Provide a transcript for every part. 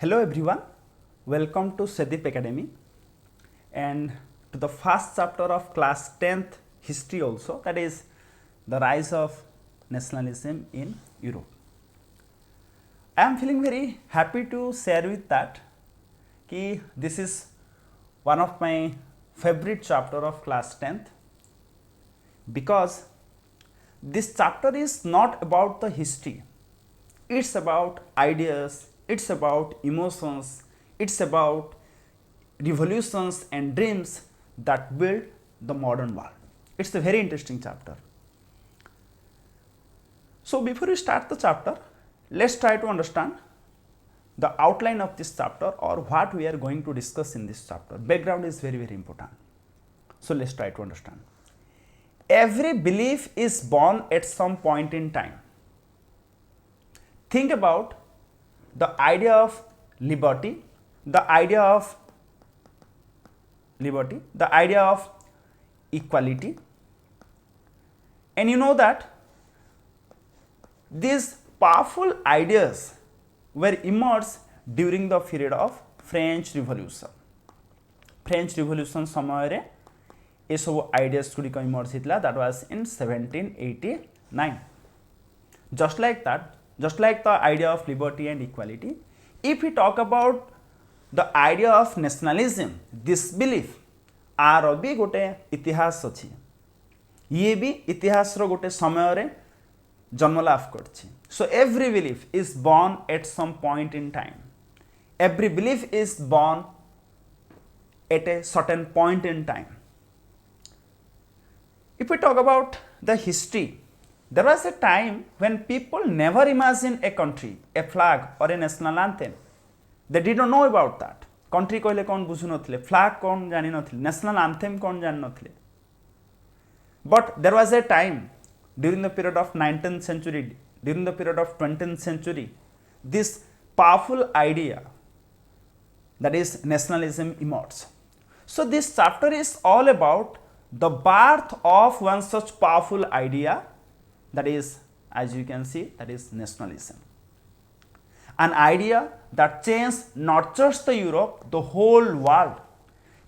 Hello everyone, welcome to Swedeep Academy and to the first chapter of class 10th history also, that is the rise of nationalism in Europe. I am feeling very happy to share with that कि this is one of my favorite chapter of class 10th because this chapter is not about the history, it's about ideas, it's about emotions, it's about revolutions and dreams that build the modern world. It's a very interesting chapter. So before we start the chapter, let's try to understand the outline of this chapter or what we are going to discuss in this chapter. Background is very important. So let's try to understand. Every belief is born at some point in time. Think about the idea of liberty, the idea of equality, and you know that these powerful ideas were emerged during the period of French Revolution. French Revolution समୟରେ ये सब ideas गुड़िक emerge हितला, that was in 1789. Just like that, just like the idea of liberty and equality, if we talk about the idea of nationalism, this belief आर भी गोटे इतिहास अछि, ये भी इतिहास रो गोटे समय रे जन्म लाभ करछि. So every belief is born at some point in time. Every belief is born at a certain point in time. If we talk about the history, there was a time when people never imagined a country, a flag or a national anthem. They did not know about that. Country कहले कौन बुझु नथिले, flag कौन जानि नथिले, national anthem कौन जानि नथिले. But there was a time during the period of 19th century, during the period of 20th century, this powerful idea, that is nationalism, emerged. So this chapter is all about the birth of one such powerful idea, that is, as you can see, that is nationalism. An idea that changed not just the Europe, the whole world.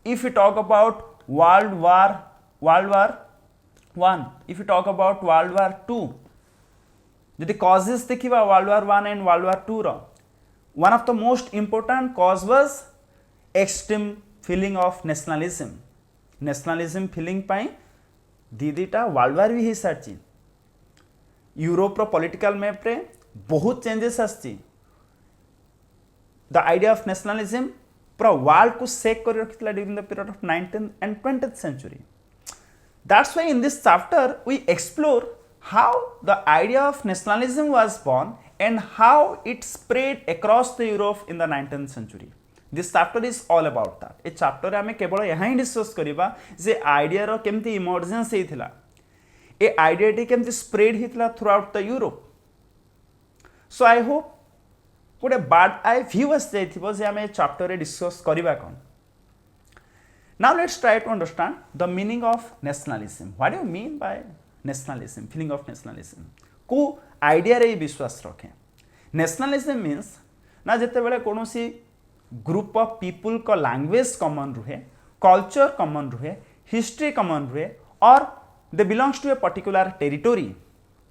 If we talk about World War I, if we talk about World War II, the causes देखिबा World War I and World War II row, one of the most important cause was extreme feeling of nationalism. Nationalism feeling pi दीदीटा World War भी ही साची. Europe रो political map रे बहुत changes आछि. The idea of nationalism पूरा world को shake कर रखितला during the period of 19th and 20th century. That's why in this chapter we explore how the idea of nationalism was born and how it spread across the Europe in the 19th century. This chapter is all about that. A chapter रे हमें केवल यहाँ ही discuss करिबा जे idea रो केमती emergence हेतिला, ए idea टी केमती स्प्रेड हेतिला throughout the Europe. So I hope गोटे बार्ड आई व्यू आस जाइथिबो जे हमें चैप्टर रे डिस्कस करिबा कोन. Now let's try to understand the meaning of nationalism. What do you mean by nationalism, feeling of nationalism? को आइडिया रे विश्वास रखे. Nationalism means ना जेते बेले कोनोसी ग्रुप ऑफ पीपल को लैंग्वेज कॉमन रुहे, कल्चर कॉमन रुहे, हिस्ट्री कॉमन रुहे, और they belongs to a particular territory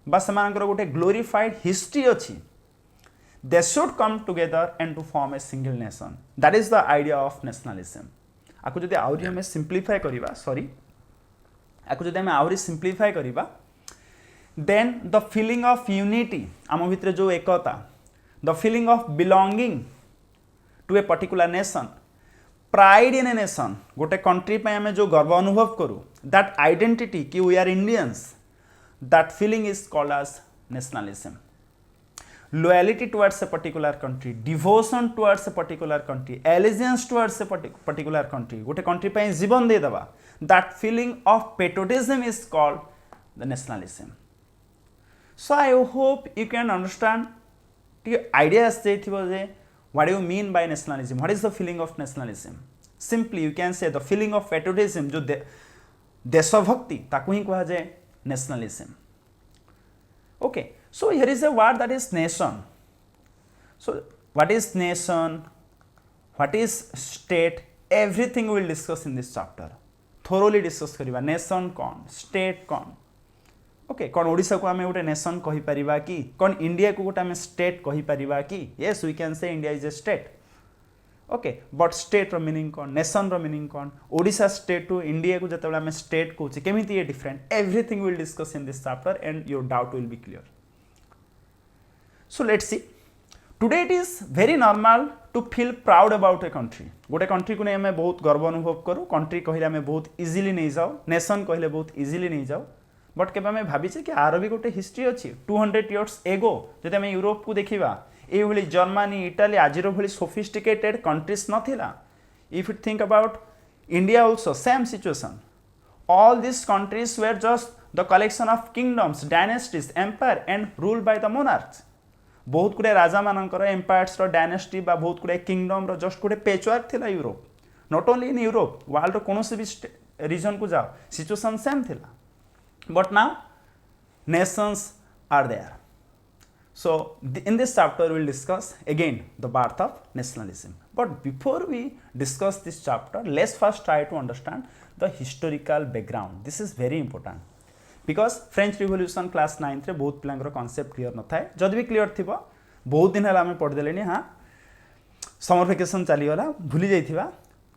बा समानकर गोटे ग्लोरीफाइड हिस्ट्री अछि. They should come together and to form a single nation. That is the idea of nationalism. आको जदि आउरी हमें सिंप्लीफाई करिबा, आको जदि हमें आउरी सिंप्लीफाई करिबा, then the feeling of unity, आम भितर जो एकता, the feeling of belonging to a particular nation, pride in a nation, गोटे कंट्री पे हमें जो गर्व अनुभव करू, that identity कि we are Indians, that feeling is called as nationalism. Loyalty towards a particular country, devotion towards a particular country, allegiance towards a particular country, गोटे country पे जीवन दे दबा, that feeling of patriotism is called the nationalism. So I hope you can understand the idea J what do you mean by nationalism? What is the feeling of nationalism? Simply you can say the feeling of patriotism, जो देशभक्ति ताकू ही कहा जाए nationalism. Okay, so here is a word that is nation. So what is nation? What is state? Everything we will discuss in this chapter. Thoroughly discuss करिबा. Nation कौन, state कौन. Okay कौन ओडिशा को आम गोटे नेशन कही परिबा कि कौन इंडिया को गोटे आम स्टेट कही परिबा कि yes we can say India is a state. Okay but state रो मीनिंग कौन, नेशन रो मीनिंग कौन, ओडिशा स्टेट टू इंडिया को जतबेले आम स्टेट कहूचे केमिति ये different, everything will discuss in this chapter and your doubt will be clear. So let's see. Today it is very normal to feel proud about a country. गोटे country को नहीं आम बहुत गर्व अनुभव करूँ. कंट्री कहले आम बहुत इजिली नहीं जाओ, नेशन कहले बहुत इजिली नहीं जाओ. बट के भाई कि आर भी गोटे हिस्ट्री अच्छी 200 इयर्स एगो जब आम यूरोप को देखा ये जर्मनी इटाली आज भाई सोफिस्टिकेटेड कंट्रीज नाला. If you think about India also same situation. All this countries were just the collection of kingdoms, dynasties, empire and rule by the monarchs. बहुत गुड़े राजा मानकर एम्पायर्स डायनेस्टी बा बहुत गुड़े किंगडम जस्ट गोटे पेचवर्क थिला Europe. Not only in Europe, world कौन भी रीजन को जाओ सिचुएशन सेम थिला. But now nations are there. So in this chapter we will discuss again the birth of nationalism. But before we discuss this chapter, let's first try to understand the historical background. This is very important because French Revolution class 9th रे बहुत पिलांगर concept clear न थाए. जद भी clear थिबा बहुत दिन हला हमें पढ़ देलेनी. हाँ समर वेकेशन चली गला भूली जाइथिबा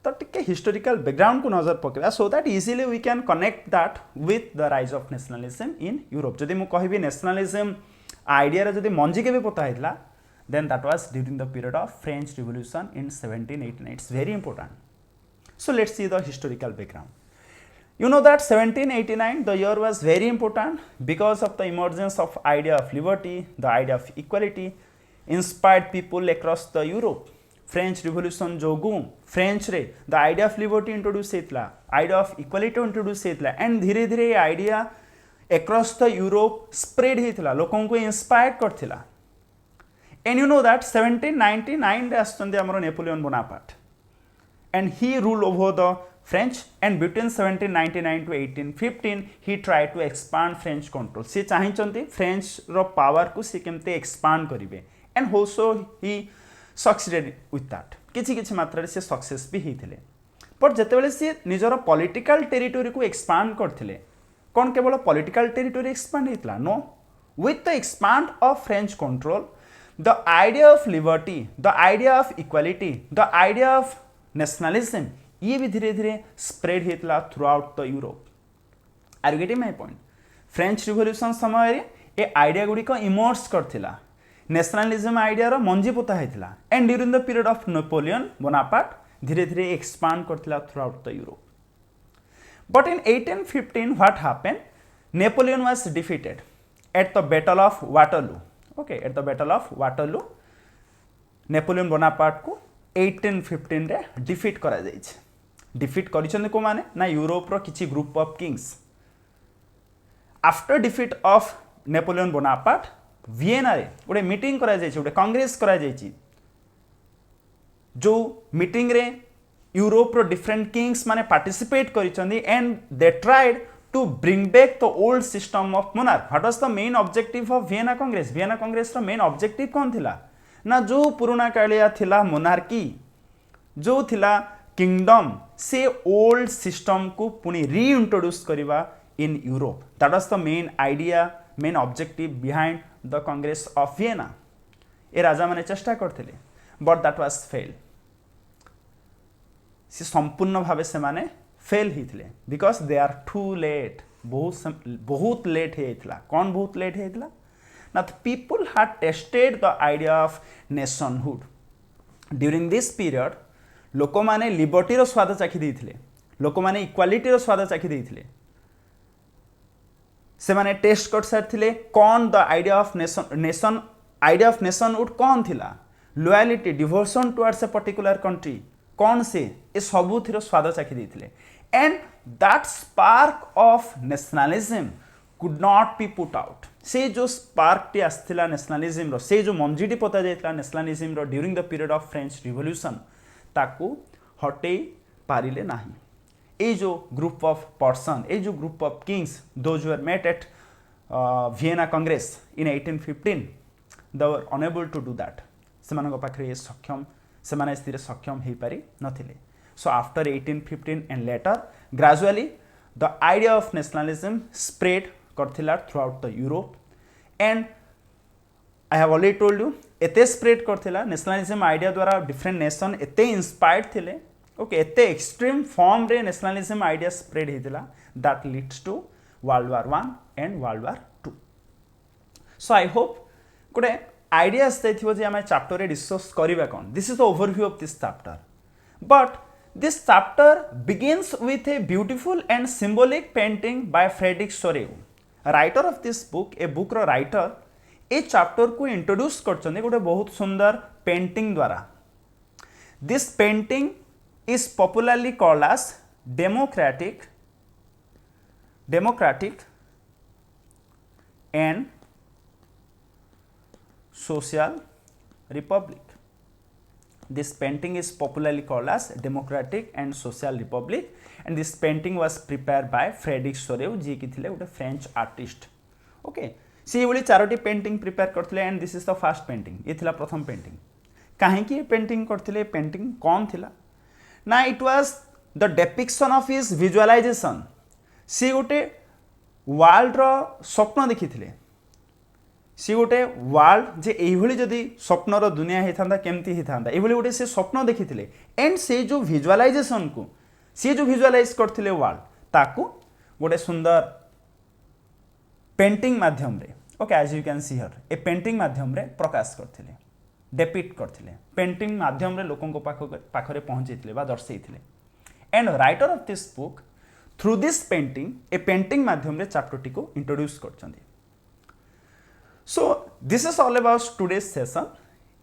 तो टिके हिस्टोरिकल बैकग्राउंड को नजर पकेबा so that easily we can connect that with the rise of nationalism in Europe. जदि मु कहबी नेशनलिज्म आइडिया रे जदि मंजी के भी पता हैतला then that was during the period of French revolution in 1789. It's very important. So let's see the historical background. You know that 1789 the year was very important because of the emergence of idea of liberty, the idea of equality inspired people across the Europe. French revolution जोगु French रे the idea of liberty introduce होता, idea of equality introduce होता and धीरे धीरे ये idea across the Europe spread होता, लोकों को इंस्पायर करथिला. एंड यू नो दैट 1799 रे आछन हमरो Napoleon Bonaparte and he rule over the French and between 1799 to 1815 he try to expand French control. सी चाहिंचंती फ्रेंच रो पावर को सी केमते एक्सपांड करिवे and also he succeeded with that. किछि किछि मात्रा से सक्सेस भी होते. बट जितेबाला सी निजर पॉलिटिकल टेरिटोरी को एक्सपांड करथिले कौन केवल पॉलिटिकल टेरिटोरी एक्सपांड होता नो, with the expand of French control the idea of liberty, the idea of equality, the idea of nationalism ये भी धीरे धीरे स्प्रेड होता throughout the Europe. Are you getting my point? French revolution समय ये आइडिया गुड़िक इमर्स करथिला. नेशनलिज्म आइडिया मंजी पोता होता and during the period of Napoleon Bonaparte धीरे धीरे एक्सपांड करथिला throughout the Europe. But in 1815 what happened? Napoleon was defeated at the battle of Waterloo. Okay at the battle of Waterloo Napoleon Bonaparte को 1815 रे defeat करा जायछि. Defeat करिसंदे को माने ना Europe रो किछि group of Kings. After defeat of Napoleon Bonaparte Vienna रे गोटे meeting करा जायछि, गोटे कांग्रेस करा जायछि. जो मीटिंग रे यूरोप रो डिफरेंट किंग्स माने पार्टिसिपेट करिसंदी and they tried to bring back the old system of monarch. What was the main objective of Vienna congress? Vienna congress रो मेन ऑब्जेक्टिव कोन थिला ना जो पुराना कालिया थिला मोनार्की जो थिला किंगडम से ओल्ड सिस्टम को पुनी रीइंट्रोड्यूस करिवा in Europe. That was the main idea, main objective behind the congress of Vienna. ए राजा माने चेष्टा करथिले बट दैट वाज फेल. से संपूर्ण भावे से माने फेल हितले because they are too late. बहुत लेट हेतला. कौन बहुत लेट हेतला ना the people had tested the idea of nationhood. During this period लोक माने लिबर्टी रो स्वाद चाखी देथिले, लोक माने इक्वालिटी रो स्वाद चाखी देथिले. से माने टेस्ट कर सारथिले कौन the idea of nation idea of nationhood कौन थिला, loyalty, devotion towards a particular country कौन से ए सबुथिर स्वाद चाखी देथिले. And that spark of nationalism could not be put out. से जो स्पार्क टी आसथिला नेशनलिज्म रो, से जो मंजीटी पता जायतला नेशनलिज्म रो during the period of French revolution ताकू हटे पारिले नाही. ए जो ग्रुप ऑफ पर्सन, ए जो group of kings those were met at Vienna congress in 1815 they were unable to do that. सेमानक पाखरे सक्षम से माने स्थिर सक्षम हो पारि नथिले so after 1815 and later gradually the idea of nationalism spread करथिला throughout the Europe and I have already told you एते स्प्रेड करथिला नेशनलिज्म आइडिया द्वारा डिफरेंट नेशन एते इंस्पायर्ड थिले ओके एते एक्सट्रीम फॉर्म रे नेशनलिज्म आइडिया स्प्रेड हेतिला that leads to world war 1 and world war 2 so I hope गोटे idea आसथि जे आम चैप्टर रे डिस्कस करबा कोन this is the overview of this chapter but this chapter begins with a beautiful and symbolic painting by Frederick Soreau writer of this book ए book रो writer ए चैप्टर को इंट्रोड्यूस करछन गोटे बहुत सुंदर पेंटिंग द्वारा this painting is popularly called as democratic and social republic. This painting is popularly called as democratic and social republic and this painting was prepared by Frederick Soreau जी की थिले गोटे French artist okay सी बोली Charoti painting prepare करथिले and this is the first painting ये थिला प्रथम painting काहे की पेंटिंग करथिले पेंटिंग कौन थिला ना it was the depiction of his visualization सी गोटे वर्ल्ड रो स्वप्न देखिथिले सी गोटे वर्ल्ड जे एभली जदि स्वप्नर दुनिया हेथांदा केमती हेथांदा एभली गोटे से स्वप्न देखिथिले एंड से जो विजुअलाइजेशन को सी जो विजुअलाइज करथिले वर्ल्ड ताकू गोटे सुंदर पेंटिंग माध्यम रे okay as you can see here ए पेंटिंग माध्यम रे प्रकाश करथिले डेपिक्ट करथिले पेंटिंग माध्यम रे लोकन को पाखरे पहुंचैथिले बा दर्शैथिले and writer of this book through this painting ए पेंटिंग माध्यम रे चैप्टर टी को इंट्रोड्यूस करछन्ती so this is all about today's session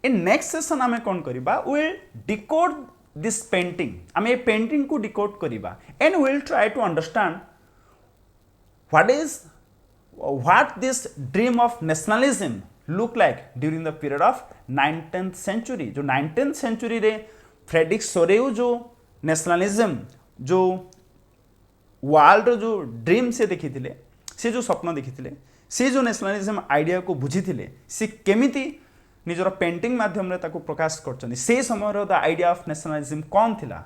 in next session आमे कोन करिबा we will decode this painting आमे ए पेंटिंग को डिकोड करिबा and we will try to understand what this dream of nationalism look like during the period of 19th century जो 19th century रे Frederick सोरेउ जो नेशनलिज्म जो वर्ल्ड जो dream से देखिथिले से जो स्वप्न देखिथिले से जो नेशनलिज्म आइडिया को बुझिथिले से केमिति निजर पेंटिंग माध्यम रे ताको प्रकाश करछन्ती से समय रो द आइडिया ऑफ नेशनलिज्म कोन थिला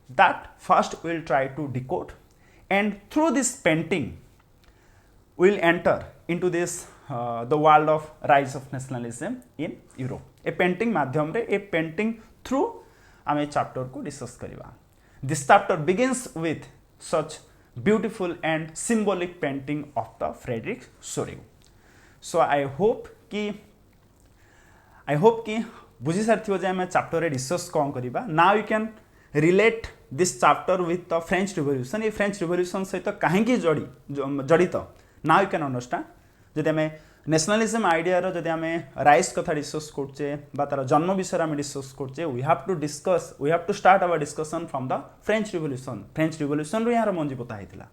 that first will try to decode and through this painting will enter into this the world of rise of nationalism in Europe. A painting माध्यम रे a painting through आमे chapter को discuss करिबा. This chapter begins with such beautiful and symbolic painting of the Frederick Soreau. So I hope कि बुझी सारथियो जे आमे chapter रे discuss कोन करिबा. Now you can relate this chapter with the French Revolution. ये French Revolution सहित काहे की जड़ित now you can understand जदि आम नेशनलिज्म आइडिया रो जदि आम राइज कथा डिस्कस करछे बा तार जन्म विषय आम डिस्कस करछे we have to start our discussion from the French revolution रो यार मंजी पता हेतिला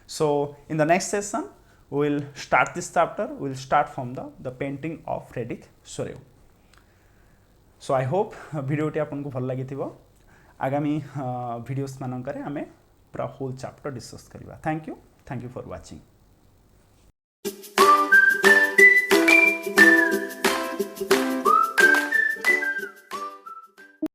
so in the next session we will start this chapter we will start from the painting of Frederic Sorrieu so I hope भिडियोटी आपन को भल लागिथिबो आगामी वीडियोस मानकरे आमे पूरा होल चैप्टर डिस्कस करबा थैंक यू फॉर वाचिंग